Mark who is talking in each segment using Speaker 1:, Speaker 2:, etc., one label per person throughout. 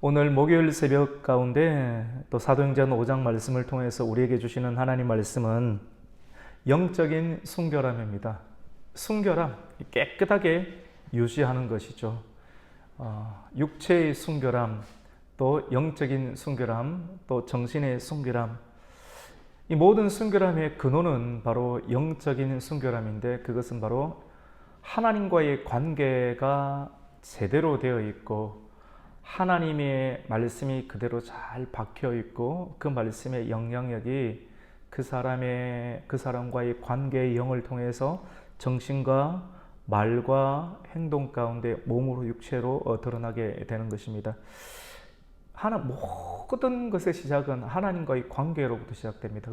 Speaker 1: 오늘 목요일 새벽 가운데 또 사도행전 5장 말씀을 통해서 우리에게 주시는 하나님 말씀은 영적인 순결함입니다. 순결함, 깨끗하게 유지하는 것이죠. 육체의 순결함, 또 영적인 순결함, 또 정신의 순결함. 이 모든 순결함의 근원은 바로 영적인 순결함인데, 그것은 바로 하나님과의 관계가 제대로 되어 있고 하나님의 말씀이 그대로 잘 박혀 있고 그 말씀의 영향력이 그 사람과의 관계의 영을 통해서 정신과 말과 행동 가운데 몸으로 육체로 드러나게 되는 것입니다. 모든 것의 시작은 하나님과의 관계로부터 시작됩니다.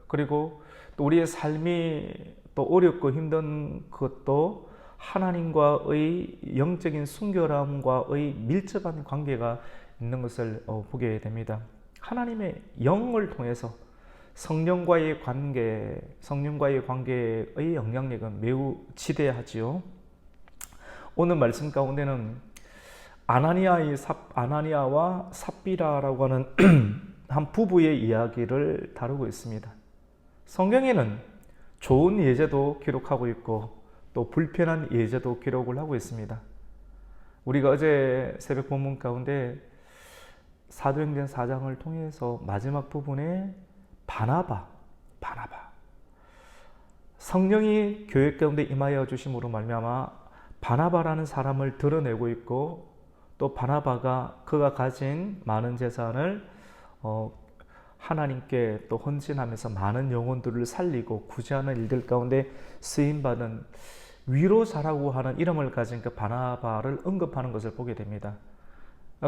Speaker 1: 그리고 또 우리의 삶이 또 어렵고 힘든 것도 하나님과의 영적인 순결함과의 밀접한 관계가 있는 것을 보게 됩니다. 하나님의 영을 통해서 성령과의 관계의 영향력은 매우 지대하지요. 오늘 말씀 가운데는 아나니아와 삽비라라고 하는 한 부부의 이야기를 다루고 있습니다. 성경에는 좋은 예제도 기록하고 있고 또 불편한 예제도 기록을 하고 있습니다. 우리가 어제 새벽 본문 가운데 사도행전 4장을 통해서 마지막 부분에 바나바 성령이 교회 가운데 임하여 주심으로 말미암아 바나바라는 사람을 드러내고 있고, 또 바나바가 그가 가진 많은 재산을 하나님께 또 헌신하면서 많은 영혼들을 살리고 구제하는 일들 가운데 쓰임받은 위로자라고 하는 이름을 가진 그 바나바를 언급하는 것을 보게 됩니다.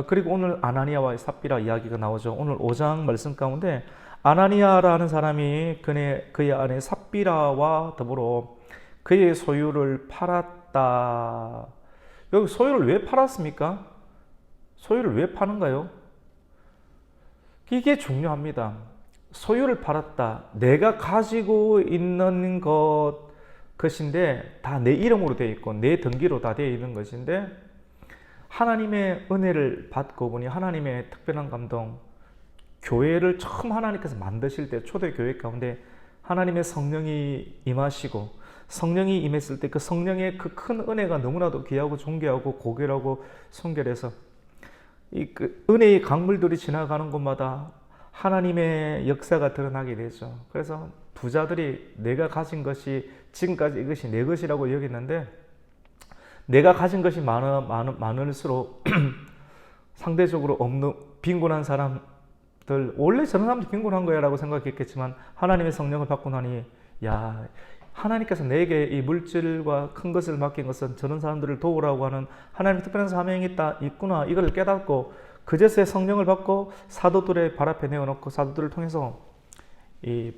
Speaker 1: 그리고 오늘 아나니아와 삽비라 이야기가 나오죠. 오늘 5장 말씀 가운데 아나니아라는 사람이 그의 아내 삽비라와 더불어 그의 소유를 팔았다. 여기 소유를 왜 팔았습니까? 소유를 왜 파는가요? 이게 중요합니다. 소유를 팔았다. 내가 가지고 있는 것인데 다 내 이름으로 되어 있고 내 등기로 다 되어 있는 것인데, 하나님의 은혜를 받고 보니 하나님의 특별한 감동, 교회를 처음 하나님께서 만드실 때 초대교회 가운데 하나님의 성령이 임하시고, 성령이 임했을 때 그 성령의 그 큰 은혜가 너무나도 귀하고 존귀하고 고결하고 순결해서 그 은혜의 강물들이 지나가는 곳마다 하나님의 역사가 드러나게 되죠. 그래서 부자들이 내가 가진 것이 지금까지 이것이 내 것이라고 여겼는데, 내가 가진 것이 많을수록 상대적으로 없는 빈곤한 사람들, 원래 저런 사람도 빈곤한 거야 라고 생각했겠지만 하나님의 성령을 받고 나니, 야, 하나님께서 내게 이 물질과 큰 것을 맡긴 것은 저런 사람들을 도우라고 하는 하나님의 특별한 사명이 있구나, 이걸 깨닫고 그제서야 성령을 받고 사도들의 발 앞에 내어놓고 사도들을 통해서 이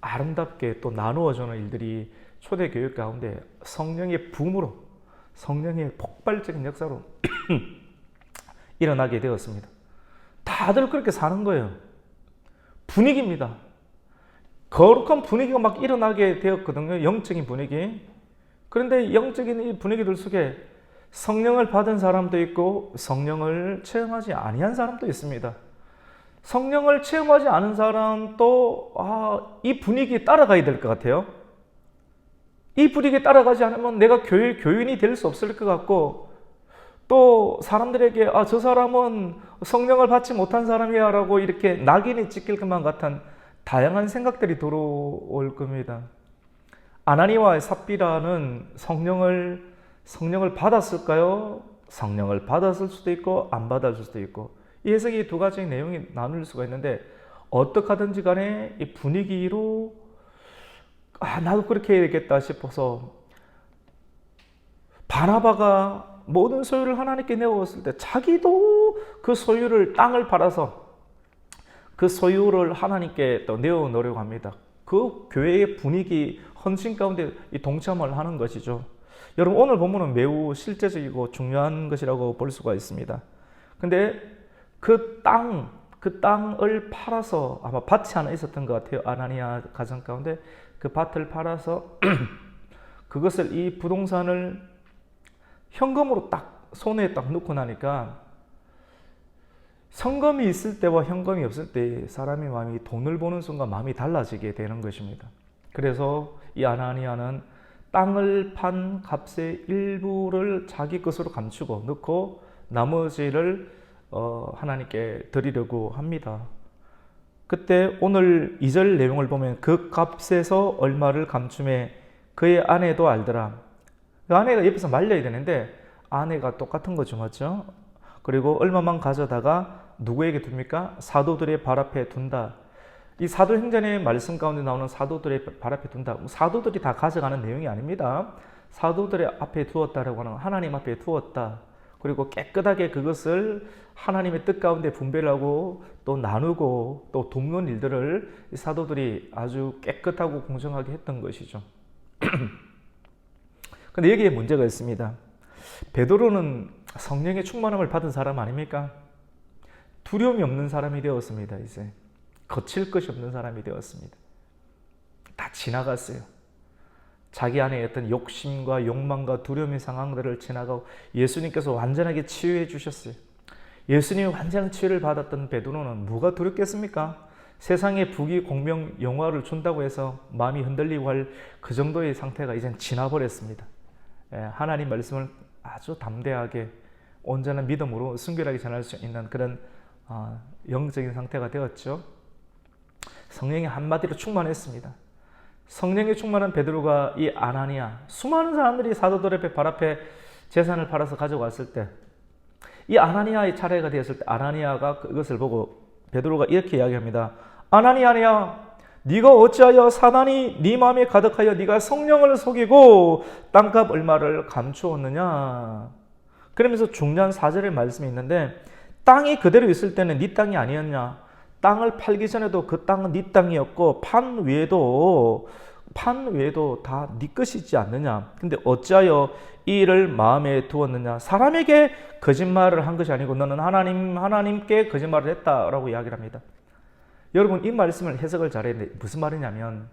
Speaker 1: 아름답게 또 나누어주는 일들이 초대교회 가운데 성령의 붐으로, 성령의 폭발적인 역사로 일어나게 되었습니다. 다들 그렇게 사는 거예요. 분위기입니다. 거룩한 분위기가 막 일어나게 되었거든요. 영적인 분위기. 그런데 영적인 이 분위기들 속에 성령을 받은 사람도 있고 성령을 체험하지 아니한 사람도 있습니다. 성령을 체험하지 않은 사람도 이 분위기에 따라가야 될 것 같아요. 이 분위기에 따라가지 않으면 내가 교인이 될 수 없을 것 같고, 또 사람들에게 저 사람은 성령을 받지 못한 사람이야 라고 이렇게 낙인이 찍힐 것만 같은 다양한 생각들이 들어올 겁니다. 아나니아와 삽비라는 성령을 받았을까요? 성령을 받았을 수도 있고 안 받았을 수도 있고, 이 해석이 두 가지 내용이 나눌 수가 있는데, 어떻게 하든지 간에 이 분위기로 나도 그렇게 해야겠다 싶어서 바나바가 모든 소유를 하나님께 내어왔을 때 자기도 그 소유를, 땅을 팔아서 그 소유를 하나님께 또 내어놓으려고 합니다. 그 교회의 분위기, 헌신 가운데 이 동참을 하는 것이죠. 여러분, 오늘 본문은 매우 실제적이고 중요한 것이라고 볼 수가 있습니다. 근데 그 땅을 팔아서, 아마 밭이 하나 있었던 것 같아요. 아나니아 가정 가운데 그 밭을 팔아서 그것을, 이 부동산을 현금으로 딱 손에 딱 넣고 나니까 성금이 있을 때와 현금이 없을 때 사람의 마음이 돈을 보는 순간 마음이 달라지게 되는 것입니다. 그래서 이 아나니아는 땅을 판 값의 일부를 자기 것으로 감추고 넣고 나머지를 하나님께 드리려고 합니다. 그때 오늘 2절 내용을 보면 그 값에서 얼마를 감춤해 그의 아내도 알더라. 그 아내가 옆에서 말려야 되는데 아내가 똑같은 거죠, 맞죠? 그리고 얼마만 가져다가 누구에게 둡니까? 사도들의 발 앞에 둔다. 이 사도행전의 말씀 가운데 나오는 사도들의 발 앞에 둔다. 사도들이 다 가져가는 내용이 아닙니다. 사도들의 앞에 두었다라고 하는 하나님 앞에 두었다. 그리고 깨끗하게 그것을 하나님의 뜻 가운데 분배를 하고 또 나누고 또 돕는 일들을 이 사도들이 아주 깨끗하고 공정하게 했던 것이죠. 근데 여기에 문제가 있습니다. 베드로는 성령의 충만함을 받은 사람 아닙니까? 두려움이 없는 사람이 되었습니다. 이제 거칠 것이 없는 사람이 되었습니다. 다 지나갔어요. 자기 안에 어떤 욕심과 욕망과 두려움의 상황들을 지나가고 예수님께서 완전하게 치유해 주셨어요. 예수님이 완전한 치유를 받았던 베드로는 뭐가 두렵겠습니까? 세상에 부귀 공명 영화를 준다고 해서 마음이 흔들리고 할 그 정도의 상태가 이젠 지나버렸습니다. 하나님 말씀을 아주 담대하게 온전한 믿음으로 순결하게 전할 수 있는 그런 영적인 상태가 되었죠. 성령이 한마디로 충만했습니다. 성령이 충만한 베드로가 이 아나니아, 수많은 사람들이 사도들의 발 앞에 재산을 팔아서 가져갔을 때, 이 아나니아의 차례가 되었을 때 아나니아가 그것을 보고 베드로가 이렇게 이야기합니다. 아나니아야, 네가 어찌하여 사단이 네 마음에 가득하여 네가 성령을 속이고 땅값 얼마를 감추었느냐. 그러면서 중요한 4절의 말씀이 있는데, 땅이 그대로 있을 때는 네 땅이 아니었냐. 땅을 팔기 전에도 그 땅은 네 땅이었고 판 외에도 다 네 것이지 않느냐. 근데 어찌하여 이 일을 마음에 두었느냐. 사람에게 거짓말을 한 것이 아니고 너는 하나님께 거짓말을 했다라고 이야기를 합니다. 여러분, 이 말씀을 해석을 잘해야 돼. 무슨 말이냐면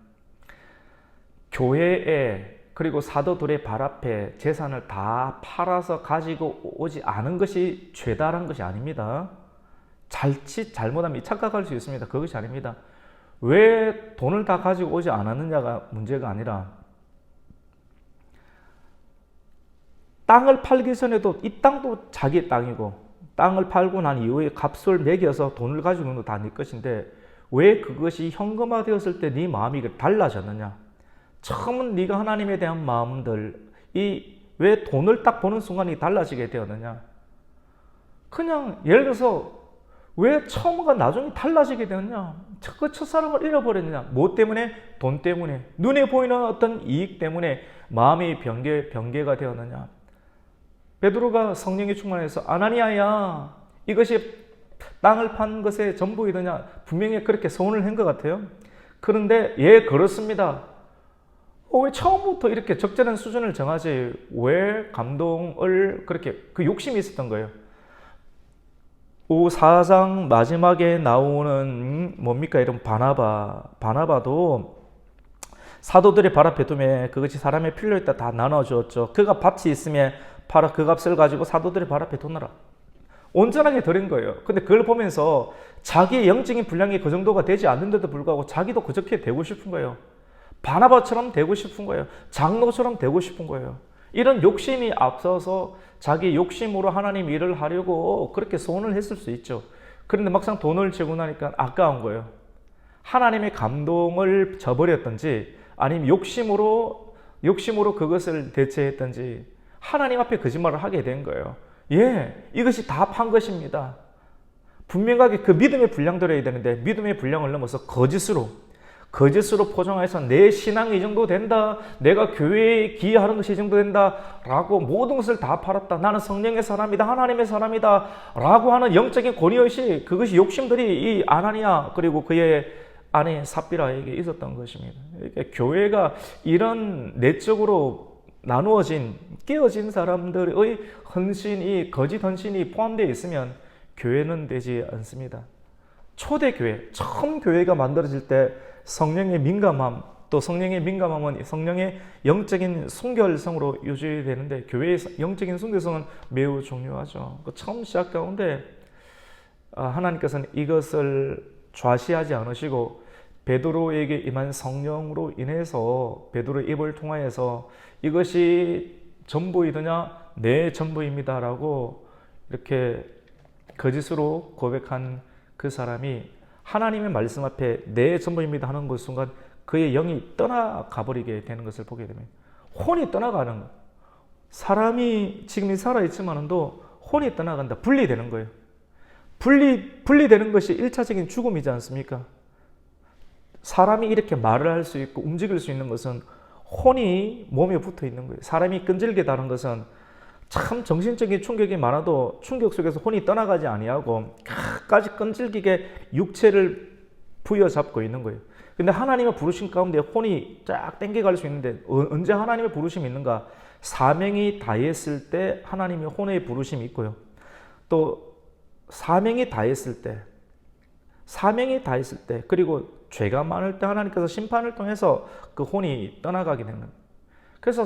Speaker 1: 교회에 그리고 사도들의 발 앞에 재산을 다 팔아서 가지고 오지 않은 것이 죄다란 것이 아닙니다. 잘못하면 착각할 수 있습니다. 그것이 아닙니다. 왜 돈을 다 가지고 오지 않았느냐가 문제가 아니라 땅을 팔기 전에도 이 땅도 자기 땅이고 땅을 팔고 난 이후에 값을 매겨서 돈을 가지고 있는 거 다 네 것인데 왜 그것이 현금화되었을 때 네 마음이 달라졌느냐. 처음은 네가 하나님에 대한 마음들이 왜 돈을 딱 보는 순간이 달라지게 되었느냐. 그냥 예를 들어서 왜 처음과 나중에 달라지게 되었냐. 그 첫사랑을 잃어버렸느냐. 뭐 때문에? 돈 때문에. 눈에 보이는 어떤 이익 때문에 마음이 변개가 되었느냐. 베드로가 성령이 충만해서 아나니아야, 이것이 땅을 판 것의 전부이더냐. 분명히 그렇게 소원을 한 것 같아요. 그런데 예, 그렇습니다. 왜 처음부터 이렇게 적절한 수준을 정하지 왜 감동을 그렇게 그 욕심이 있었던 거예요. 4장 마지막에 나오는 뭡니까? 이런 바나바도 사도들의 발 앞에 두매 그것이 사람의 필요에 있다 다 나눠주었죠. 그가 밭이 있으면 팔아 그 값을 가지고 사도들의 발 앞에 두느라 온전하게 드린 거예요. 근데 그걸 보면서 자기의 영적인 분량이 그 정도가 되지 않는데도 불구하고 자기도 그렇게 되고 싶은 거예요. 바나바처럼 되고 싶은 거예요. 장로처럼 되고 싶은 거예요. 이런 욕심이 앞서서 자기 욕심으로 하나님 일을 하려고 그렇게 소원을 했을 수 있죠. 그런데 막상 돈을 주고 나니까 아까운 거예요. 하나님의 감동을 저버렸던지 아니면 욕심으로 그것을 대체했던지 하나님 앞에 거짓말을 하게 된 거예요. 예, 이것이 다 판 것입니다. 분명하게 그 믿음의 분량대로 해야 되는데 믿음의 분량을 넘어서 거짓으로 포장해서 내 신앙이 이 정도 된다, 내가 교회에 기여하는 것이 이 정도 된다 라고 모든 것을 다 팔았다, 나는 성령의 사람이다, 하나님의 사람이다 라고 하는 영적인 권위의식, 그것이 욕심들이 이 아나니아 그리고 그의 아내 삽비라에게 있었던 것입니다. 그러니까 교회가 이런 내적으로 나누어진 깨어진 사람들의 헌신이 거짓 헌신이 포함되어 있으면 교회는 되지 않습니다. 초대교회, 처음 교회가 만들어질 때 성령의 민감함, 또 성령의 민감함은 성령의 영적인 순결성으로 유지되는데 교회의 영적인 순결성은 매우 중요하죠. 처음 시작 가운데 하나님께서는 이것을 좌시하지 않으시고 베드로에게 임한 성령으로 인해서 베드로의 입을 통하여서 이것이 전부이더냐? 네, 전부입니다라고 이렇게 거짓으로 고백한 그 사람이 하나님의 말씀 앞에 네, 전부입니다 하는 그 순간 그의 영이 떠나가 버리게 되는 것을 보게 됩니다. 혼이 떠나가는 거예요. 사람이 지금 살아있지만도 혼이 떠나간다. 분리되는 거예요. 분리되는 것이 1차적인 죽음이지 않습니까? 사람이 이렇게 말을 할 수 있고 움직일 수 있는 것은 혼이 몸에 붙어 있는 거예요. 사람이 끈질기다는 것은 참 정신적인 충격이 많아도 충격 속에서 혼이 떠나가지 아니하고 끝까지 끈질기게 육체를 부여잡고 있는 거예요. 근데 하나님의 부르심 가운데 혼이 쫙 땡겨갈 수 있는데 언제 하나님의 부르심이 있는가? 사명이 다했을 때 하나님의 혼의 부르심이 있고요. 또 사명이 다했을 때 그리고 죄가 많을 때 하나님께서 심판을 통해서 그 혼이 떠나가게 되는 거예요. 그래서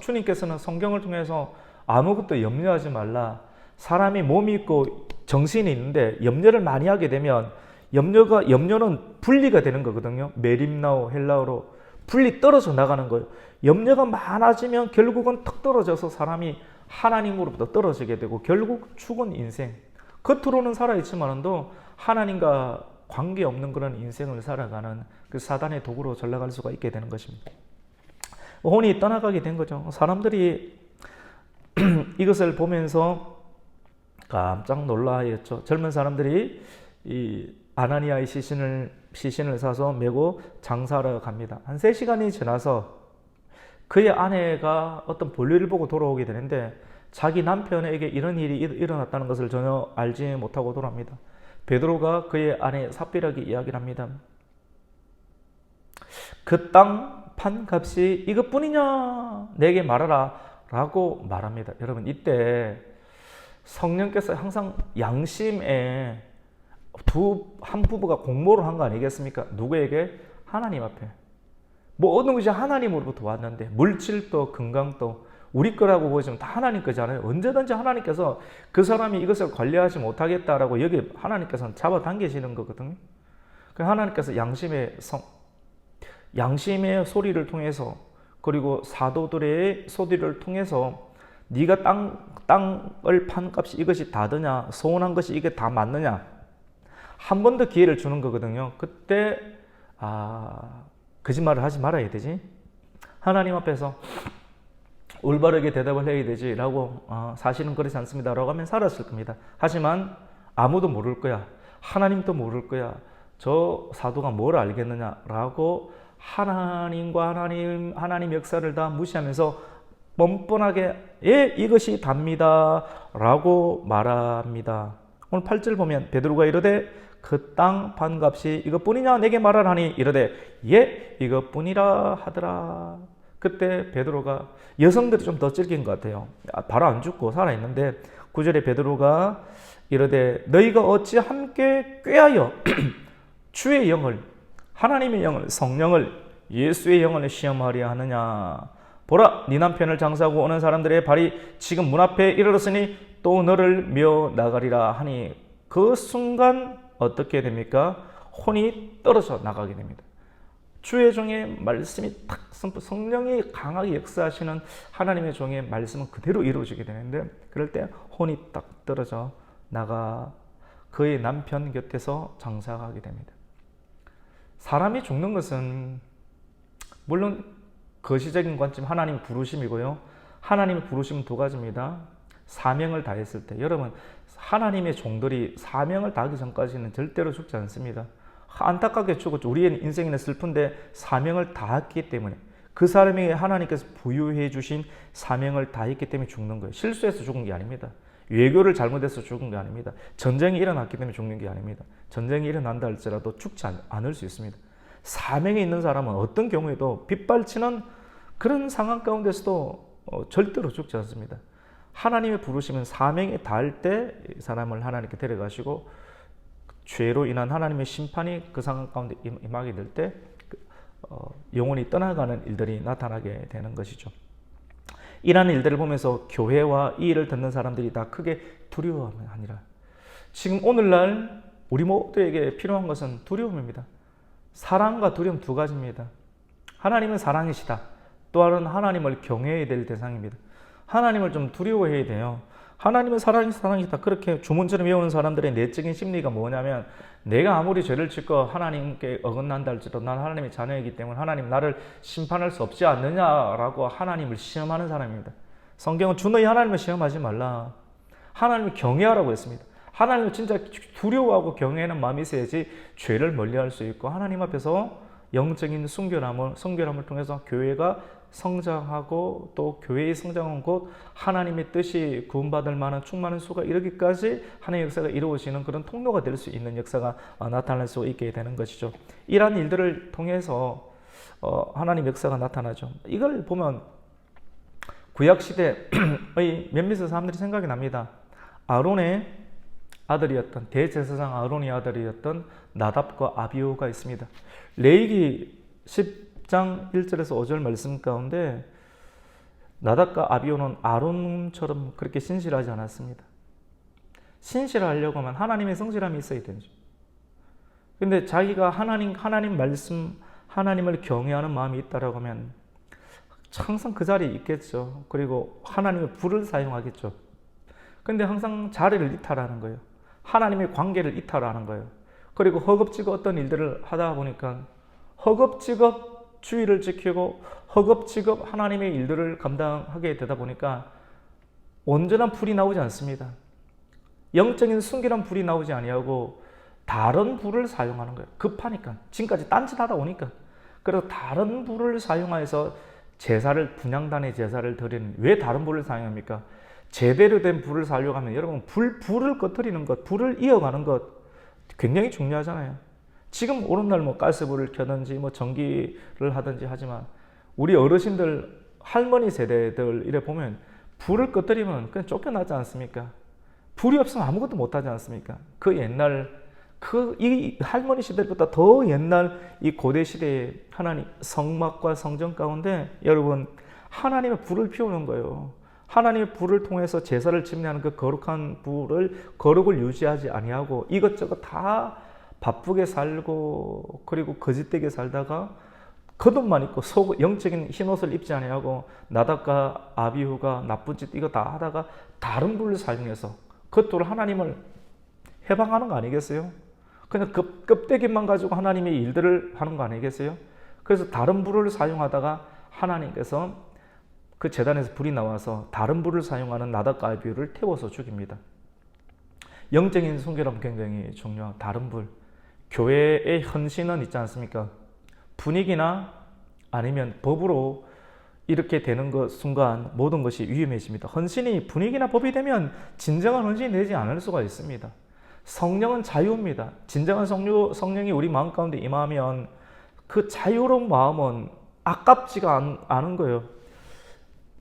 Speaker 1: 주님께서는 성경을 통해서 아무것도 염려하지 말라. 사람이 몸이 있고 정신이 있는데 염려를 많이 하게 되면 염려는 분리가 되는 거거든요. 메림나오 헬라어로 분리 떨어져 나가는 거예요. 염려가 많아지면 결국은 턱 떨어져서 사람이 하나님으로부터 떨어지게 되고 결국 죽은 인생. 겉으로는 살아있지만도 하나님과 관계없는 그런 인생을 살아가는 그 사단의 도구로 전락할 수가 있게 되는 것입니다. 혼이 떠나가게 된 거죠. 사람들이 이것을 보면서 깜짝 놀라했죠. 젊은 사람들이 이 아나니아의 시신을 사서 메고 장사하러 갑니다. 한 3시간이 지나서 그의 아내가 어떤 볼일을 보고 돌아오게 되는데 자기 남편에게 이런 일이 일어났다는 것을 전혀 알지 못하고 돌아옵니다. 베드로가 그의 아내 삽비라게 이야기를 합니다. 그 땅 판값이 이것뿐이냐? 내게 말하라 라고 말합니다. 여러분, 이때 성령께서 항상 양심에 한 부부가 공모를 한 거 아니겠습니까? 누구에게? 하나님 앞에. 모든 것이 하나님으로부터 왔는데 물질도 건강도 우리 거라고 보시면 다 하나님 거잖아요. 언제든지 하나님께서 그 사람이 이것을 관리하지 못하겠다라고 여기 하나님께서는 잡아당기시는 거거든요. 하나님께서 양심의 소리를 통해서 그리고 사도들의 소리를 통해서 네가 땅을 판 값이 이것이 다드냐, 소원한 것이 이게 다 맞느냐, 한 번 더 기회를 주는 거거든요. 그때 거짓말을 하지 말아야 되지. 하나님 앞에서 올바르게 대답을 해야 되지 라고 사실은 그렇지 않습니다 라고 하면 살았을 겁니다. 하지만 아무도 모를 거야. 하나님도 모를 거야. 저 사도가 뭘 알겠느냐 라고 하나님 역사를 다 무시하면서 뻔뻔하게 이것이 답니다 라고 말합니다. 오늘 8절 보면 베드로가 이르되 그 땅 판값이 이것뿐이냐 내게 말하라니 이르되 이것뿐이라 하더라. 그때 베드로가 여성들이 좀 더 찔긴 것 같아요. 바로 안 죽고 살아있는데 9절에 베드로가 이르되 너희가 어찌 함께 꾀하여 주의 영을 하나님의 영을 성령을 예수의 영을 시험하려 하느냐. 보라 네 남편을 장사하고 오는 사람들의 발이 지금 문 앞에 이르렀으니 또 너를 며 나가리라 하니 그 순간 어떻게 됩니까? 혼이 떨어져 나가게 됩니다. 주의 종의 말씀이 탁 성령이 강하게 역사하시는 하나님의 종의 말씀은 그대로 이루어지게 되는데 그럴 때 혼이 딱 떨어져 나가 그의 남편 곁에서 장사하게 됩니다. 사람이 죽는 것은 물론 거시적인 관점 하나님 부르심이고요. 하나님의 부르심은 두 가지입니다. 사명을 다했을 때 여러분 하나님의 종들이 사명을 다하기 전까지는 절대로 죽지 않습니다. 안타깝게 죽었죠. 우리의 인생에는 슬픈데 사명을 다했기 때문에 그 사람에게 하나님께서 부여해 주신 사명을 다했기 때문에 죽는 거예요. 실수해서 죽은 게 아닙니다. 외교를 잘못해서 죽은 게 아닙니다. 전쟁이 일어났기 때문에 죽는 게 아닙니다. 전쟁이 일어난다 할지라도 죽지 않을 수 있습니다. 사명에 있는 사람은 어떤 경우에도 빗발치는 그런 상황 가운데서도 절대로 죽지 않습니다. 하나님의 부르심은 사명에 닿을 때 사람을 하나님께 데려가시고 죄로 인한 하나님의 심판이 그 상황 가운데 임하게 될 때 영혼이 떠나가는 일들이 나타나게 되는 것이죠. 이러한 일들을 보면서 교회와 이 일을 듣는 사람들이 다 크게 두려워하니라. 지금 오늘날 우리 모두에게 필요한 것은 두려움입니다. 사랑과 두려움 두 가지입니다. 하나님은 사랑이시다. 또한 하나님을 경외해야 될 대상입니다. 하나님을 좀 두려워해야 돼요. 하나님은 사랑이시다. 그렇게 주문처럼 외우는 사람들의 내적인 심리가 뭐냐면, 내가 아무리 죄를 짓고 하나님께 어긋난다 할지라도 난 하나님의 자녀이기 때문에 하나님 나를 심판할 수 없지 않느냐라고 하나님을 시험하는 사람입니다. 성경은 주 너희 하나님을 시험하지 말라. 하나님을 경외하라고 했습니다. 하나님을 진짜 두려워하고 경외하는 마음이 있어야지 죄를 멀리할 수 있고, 하나님 앞에서 영적인 순결함을 통해서 교회가 성장하고, 또 교회의 성장은 곧 하나님의 뜻이 구원받을 만한 충만한 수가 이르기까지 하나님의 역사가 이루어지는 그런 통로가 될 수 있는 역사가 나타날 수 있게 되는 것이죠. 이러한 일들을 통해서 하나님의 역사가 나타나죠. 이걸 보면 구약시대의 몇몇 사람들이 생각이 납니다. 아론의 아들이었던, 대제사장 아론의 아들이었던 나답과 아비후가 있습니다. 레위기 10장 1절에서 5절 말씀 가운데 나답과 아비후는 아론처럼 그렇게 신실하지 않았습니다. 신실하려고 하면 하나님의 성실함이 있어야 되죠. 근데 자기가 하나님 말씀, 하나님을 경외하는 마음이 있다라고 하면 항상 그 자리에 있겠죠. 그리고 하나님의 불을 사용하겠죠. 근데 항상 자리를 이탈하는 거예요. 하나님의 관계를 이탈하는 거예요. 그리고 허겁지겁 어떤 일들을 하다 보니까 허겁지겁 주의를 지키고 허겁지겁 하나님의 일들을 감당하게 되다 보니까 온전한 불이 나오지 않습니다. 영적인 순결한 불이 나오지 아니하고 다른 불을 사용하는 거예요. 급하니까, 지금까지 딴짓하다 오니까. 그래서 다른 불을 사용해서 제사를, 분향단의 제사를 드리는, 왜 다른 불을 사용합니까? 제대로 된 불을 사용하면 여러분 불을 꺼뜨리는 것, 불을 이어가는 것 굉장히 중요하잖아요. 지금 오늘날 뭐 가스불을 켜든지 뭐 전기를 하든지 하지만 우리 어르신들, 할머니 세대들 이래 보면 불을 꺼뜨리면 그냥 쫓겨나지 않습니까? 불이 없으면 아무것도 못하지 않습니까? 그 옛날, 이 할머니 시대보다 더 옛날 이 고대 시대의 하나님 성막과 성전 가운데 여러분 하나님의 불을 피우는 거예요. 하나님의 불을 통해서 제사를 집례하는 그 거룩한 거룩을 유지하지 아니하고 이것저것 다 바쁘게 살고, 그리고 거짓되게 살다가 겉옷만 입고 영적인 흰옷을 입지 아니하고 나답과 아비후가 나쁜 짓 이거 다 하다가 다른 불을 사용해서 그것도 하나님을 해방하는 거 아니겠어요? 그냥 껍데기만 가지고 하나님의 일들을 하는 거 아니겠어요? 그래서 다른 불을 사용하다가 하나님께서 그 제단에서 불이 나와서 다른 불을 사용하는 나답과 아비후를 태워서 죽입니다. 영적인 순결함 굉장히 중요한 다른 불. 교회의 헌신은 있지 않습니까? 분위기나 아니면 법으로 이렇게 되는 것 순간 모든 것이 위험해집니다. 헌신이 분위기나 법이 되면 진정한 헌신이 되지 않을 수가 있습니다. 성령은 자유입니다. 진정한 성령이 우리 마음 가운데 임하면 그 자유로운 마음은 아깝지가 않은 거예요.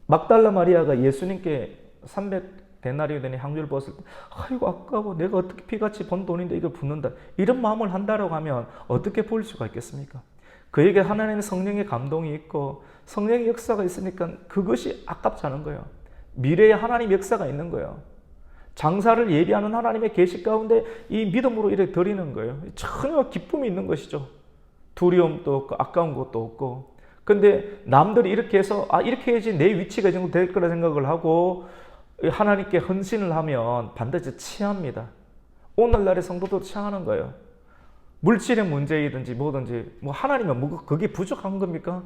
Speaker 1: 막달라 마리아가 예수님께 300데나리온의 향유를 부었을 때 아이고 아까워, 내가 어떻게 피같이 번 돈인데 이걸 붓는다, 이런 마음을 한다라고 하면 어떻게 보일 수가 있겠습니까? 그에게 하나님의 성령의 감동이 있고 성령의 역사가 있으니까 그것이 아깝지 않은 거예요. 미래에 하나님의 역사가 있는 거예요. 장사를 예비하는 하나님의 계시 가운데 이 믿음으로 이렇게 드리는 거예요. 전혀 기쁨이 있는 것이죠. 두려움도 없고 아까운 것도 없고. 근데 남들이 이렇게 해서 이렇게 해야지 내 위치가 이 정도 될 거라 생각을 하고 하나님께 헌신을 하면 반드시 취합니다. 오늘날의 성도도 취하는 거예요. 물질의 문제이든지 뭐든지 하나님은 그게 부족한 겁니까?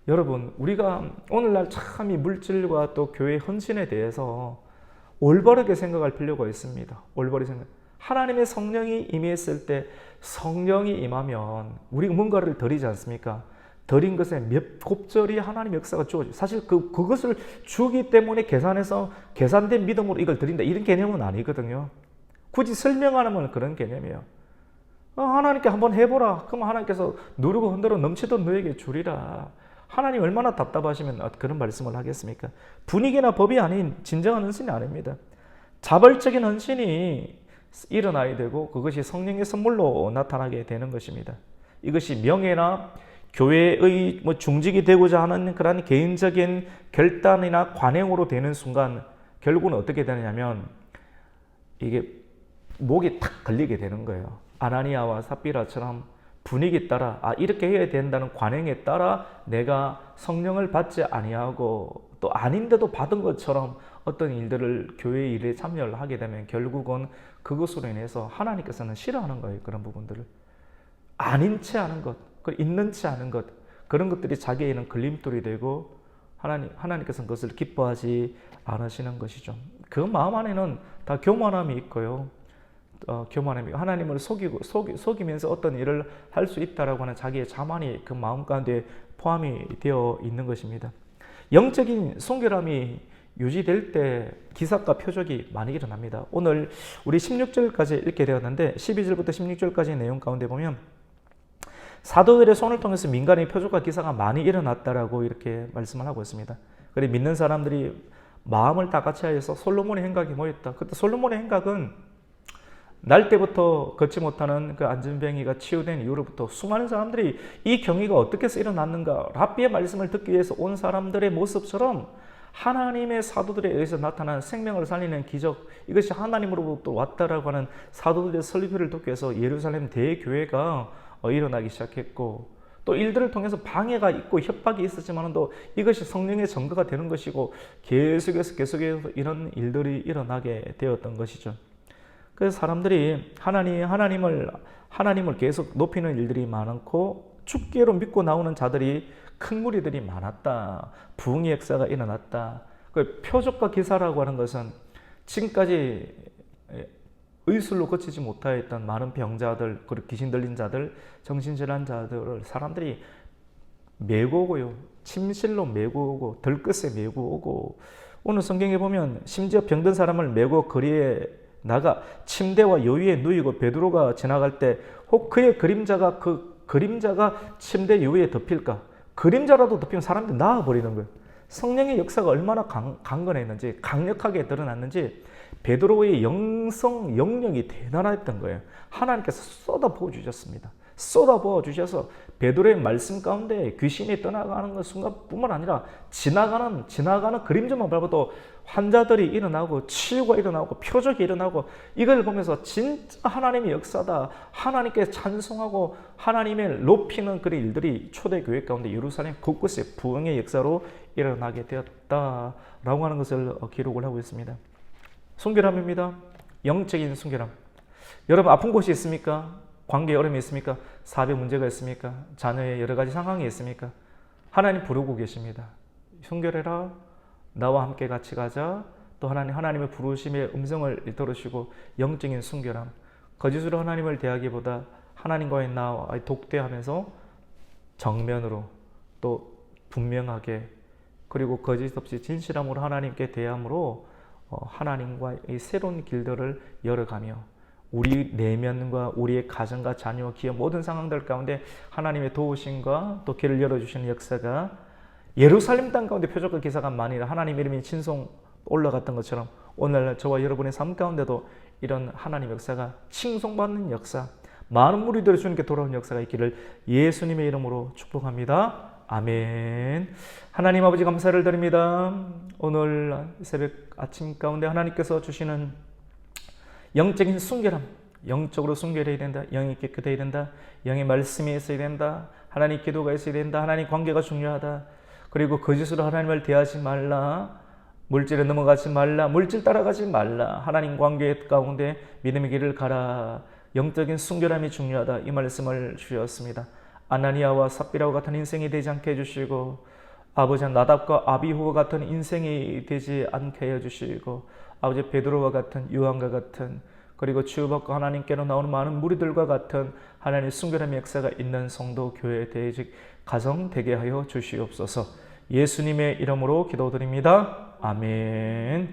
Speaker 1: 여러분, 우리가 오늘날 참 이 물질과 또 교회 헌신에 대해서 올바르게 생각할 필요가 있습니다. 올바르게 생각. 하나님의 성령이 임했을 때, 성령이 임하면 우리가 뭔가를 드리지 않습니까? 드린 것에 몇 곱절이 하나님의 역사가 주어져요. 사실 그것을 주기 때문에 계산된 믿음으로 이걸 드린다, 이런 개념은 아니거든요. 굳이 설명하면 그런 개념이에요. 하나님께 한번 해보라. 그럼 하나님께서 누르고 흔들어 넘치던 너에게 주리라. 하나님 얼마나 답답하시면 그런 말씀을 하겠습니까? 분위기나 법이 아닌 진정한 헌신이 아닙니다. 자발적인 헌신이 일어나야 되고 그것이 성령의 선물로 나타나게 되는 것입니다. 이것이 명예나 교회의 중직이 되고자 하는 그런 개인적인 결단이나 관행으로 되는 순간 결국은 어떻게 되느냐면 이게 목이 탁 걸리게 되는 거예요. 아나니아와 삽비라처럼 분위기 따라 이렇게 해야 된다는 관행에 따라 내가 성령을 받지 아니하고 또 아닌데도 받은 것처럼 어떤 일들을 교회 일에 참여를 하게 되면 결국은 그것으로 인해서 하나님께서는 싫어하는 거예요. 그런 부분들을 아닌 채 하는 것, 있는 채 하는 것, 그런 것들이 자기에는 걸림돌이 되고 하나님께서는 그것을 기뻐하지 않으시는 것이죠. 그 마음 안에는 다 교만함이 있고요. 교만함이 하나님을 속이면서 어떤 일을 할 수 있다라고 하는 자기의 자만이 그 마음 가운데 포함이 되어 있는 것입니다. 영적인 순결함이 유지될 때 기사과 표적이 많이 일어납니다. 오늘 우리 16절까지 읽게 되었는데 12절부터 16절까지의 내용 가운데 보면 사도들의 손을 통해서 민간의 표적과 기사가 많이 일어났다라고 이렇게 말씀을 하고 있습니다. 그래 믿는 사람들이 마음을 다 같이 하여서 솔로몬의 행각이 모였다. 그때 솔로몬의 행각은 날 때부터 걷지 못하는 그 안전병이가 치유된 이후로부터 수많은 사람들이 이 경위가 어떻게 해서 일어났는가 랍비의 말씀을 듣기 위해서 온 사람들의 모습처럼 하나님의 사도들에 의해서 나타난 생명을 살리는 기적, 이것이 하나님으로부터 왔다라고 하는 사도들의 설교를 듣기 위해서 예루살렘 대교회가 일어나기 시작했고, 또 일들을 통해서 방해가 있고 협박이 있었지만 또 이것이 성령의 증거가 되는 것이고 계속해서 이런 일들이 일어나게 되었던 것이죠. 그래서 사람들이 하나님을 계속 높이는 일들이 많고 주께로 믿고 나오는 자들이 큰 무리들이 많았다. 부흥의 역사가 일어났다. 그 표적과 기사라고 하는 것은 지금까지 의술로 고치지 못하였던 많은 병자들, 그리고 귀신 들린 자들, 정신질환자들을 사람들이 메고 오고요. 침실로 메고 오고 들끝에 메고 오고, 오늘 성경에 보면 심지어 병든 사람을 메고 거리에 나가 침대와 요위에 누이고 베드로가 지나갈 때 혹 그의 그림자가 침대 요위에 덮일까? 그림자라도 덮이면 사람들이 나아버리는 거예요. 성령의 역사가 얼마나 강건했는지, 강력하게 드러났는지 베드로의 영력이 대단했던 거예요. 하나님께서 쏟아부어 주셨습니다. 쏟아부어 주셔서 베드로의 말씀 가운데 귀신이 떠나가는 것 순간뿐만 아니라 지나가는 그림자만 밟아도 환자들이 일어나고 치유가 일어나고 표적이 일어나고, 이걸 보면서 진짜 하나님의 역사다, 하나님께 찬송하고 하나님을 높이는 그런 일들이 초대교회 가운데 예루살렘 곳곳에 부흥의 역사로 일어나게 되었다라고 하는 것을 기록을 하고 있습니다. 순결함입니다. 영적인 순결함. 여러분 아픈 곳이 있습니까? 관계에 어려움이 있습니까? 사업에 문제가 있습니까? 자녀의 여러 가지 상황이 있습니까? 하나님 부르고 계십니다. 순결해라. 나와 함께 같이 가자. 또 하나님의 부르심의 음성을 들으시고 영적인 순결함. 거짓으로 하나님을 대하기보다 하나님과의 나와의 독대하면서 정면으로 또 분명하게, 그리고 거짓 없이 진실함으로 하나님께 대함으로 하나님과의 새로운 길들을 열어가며 우리 내면과 우리의 가정과 자녀, 기업 모든 상황들 가운데 하나님의 도우심과 또 길을 열어주시는 역사가 예루살렘 땅 가운데 표적과 기사가 많이 하나님 이름이 친송 올라갔던 것처럼 오늘날 저와 여러분의 삶 가운데도 이런 하나님 역사가 칭송받는 역사, 많은 무리들이 주님께 돌아온 역사가 있기를 예수님의 이름으로 축복합니다. 아멘. 하나님 아버지 감사를 드립니다. 오늘 새벽 아침 가운데 하나님께서 주시는 영적인 순결함, 영적으로 순결해야 된다. 영이 깨끗해야 된다. 영의 말씀이 있어야 된다. 하나님 기도가 있어야 된다. 하나님 관계가 중요하다. 그리고 거짓으로 하나님을 대하지 말라. 물질에 넘어가지 말라. 물질 따라가지 말라. 하나님 관계 가운데 믿음의 길을 가라. 영적인 순결함이 중요하다. 이 말씀을 주셨습니다. 아나니아와 삽비라와 같은 인생이 되지 않게 해주시고, 아버지 나답과 아비후와 같은 인생이 되지 않게 해주시고, 아버지 베드로와 같은, 요한과 같은, 그리고 치유받고 하나님께로 나오는 많은 무리들과 같은 하나님의 순결함의 역사가 있는 성도, 교회, 대직, 가정 되게 하여 주시옵소서. 예수님의 이름으로 기도드립니다. 아멘.